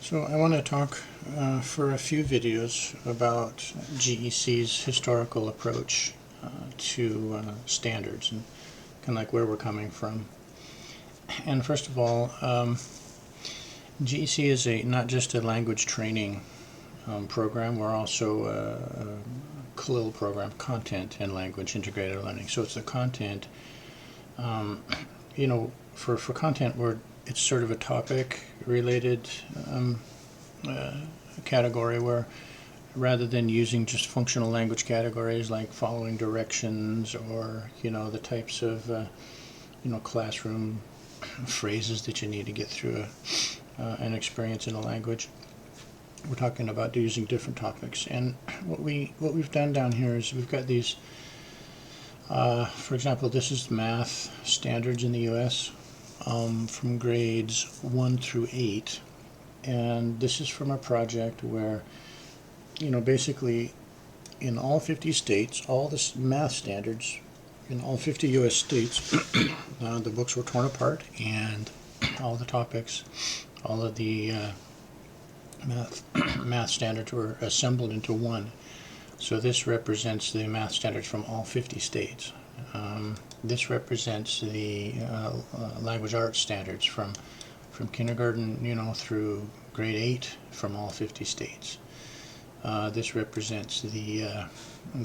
So I want to talk for a few videos about GEC's historical approach to standards and kind of like where we're coming from. And first of all, GEC is not just a language training program. We're also a CLIL program, Content and Language Integrated Learning. So it's the content. For content, it's sort of a topic-related category where rather than using just functional language categories like following directions or the types of classroom phrases that you need to get through an experience in a language, we're talking about using different topics. And what we've done down here is we've got these. For example, this is math standards in the U.S. From grades 1 through 8, and this is from a project where, basically in all 50 states, all the math standards in all 50 U.S. states, the books were torn apart, and all the topics, all of the math standards were assembled into one. So this represents the math standards from all 50 states. This represents the language arts standards from kindergarten, through grade 8 from all 50 states. This represents the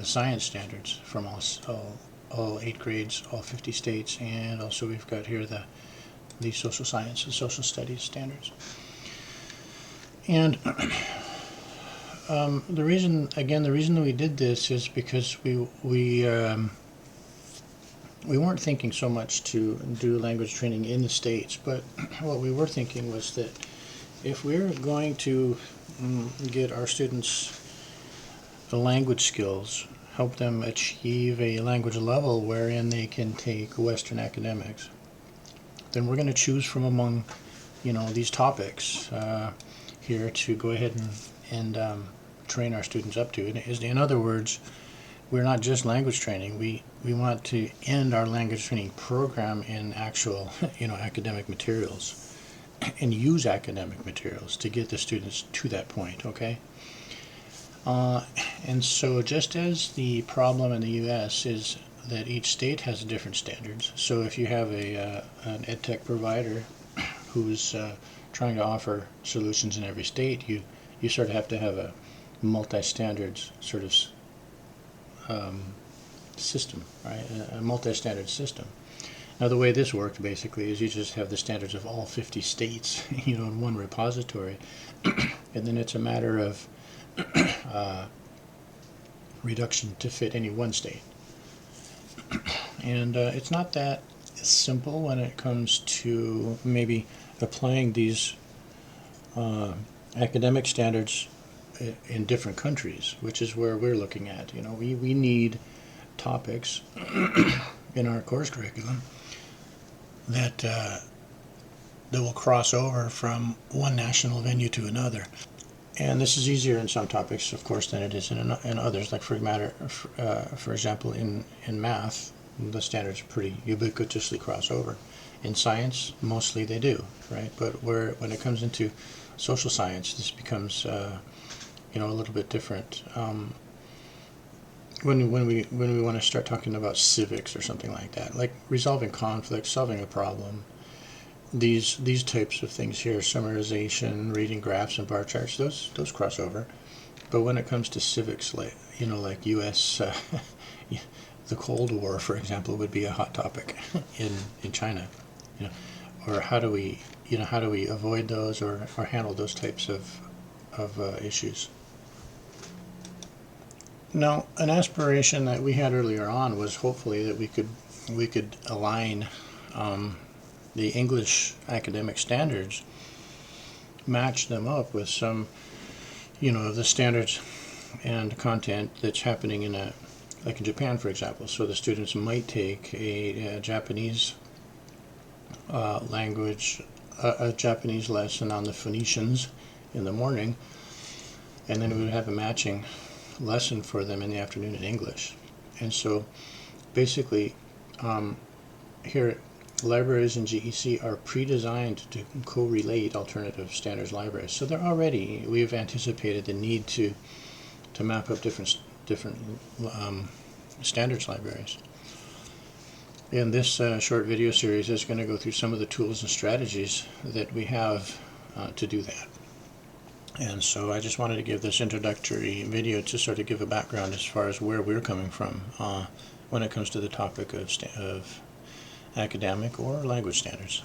science standards from all 8 grades, all 50 states, and also we've got here the social science and social studies standards. And the reason that we did this is because we weren't thinking so much to do language training in the States, but what we were thinking was that if we're going to get our students the language skills, help them achieve a language level wherein they can take Western academics, then we're going to choose from among these topics here to go ahead and train our students up to. In other words, we're not just language training. We want to end our language training program in actual academic materials and use academic materials to get the students to that point, okay? And so just as the problem in the U.S. is that each state has different standards, so if you have an ed tech provider who's trying to offer solutions in every state, you sort of have to have a multi-standards sort of system, right? A multi-standard system. Now the way this worked basically is you just have the standards of all 50 states, in one repository, and then it's a matter of reduction to fit any one state. And it's not that simple when it comes to maybe applying these academic standards in different countries, which is where we're looking at. We need topics in our course curriculum that will cross over from one national venue to another. And this is easier in some topics, of course, than it is in others. Like for example, in math, the standards pretty ubiquitously cross over. In science, mostly they do, right? But when it comes into social science, this becomes a little bit different. When we want to start talking about civics or something like that, like resolving conflicts, solving a problem, these types of things here, summarization, reading graphs and bar charts, those cross over. But when it comes to civics, like U.S. The Cold War, for example, would be a hot topic in China, or how do we avoid those or handle those types of issues. Now, an aspiration that we had earlier on was hopefully that we could align the English academic standards, match them up with some, of the standards and content that's happening like in Japan, for example. So the students might take a Japanese language, a Japanese lesson on the Phoenicians in the morning, and then we would have a matching lesson for them in the afternoon in English. And so basically here libraries in GEC are pre-designed to co-relate alternative standards libraries. So we've anticipated the need to map up different standards libraries. And this short video series is going to go through some of the tools and strategies that we have to do that. And so I just wanted to give this introductory video to sort of give a background as far as where we're coming from when it comes to the topic of academic or language standards.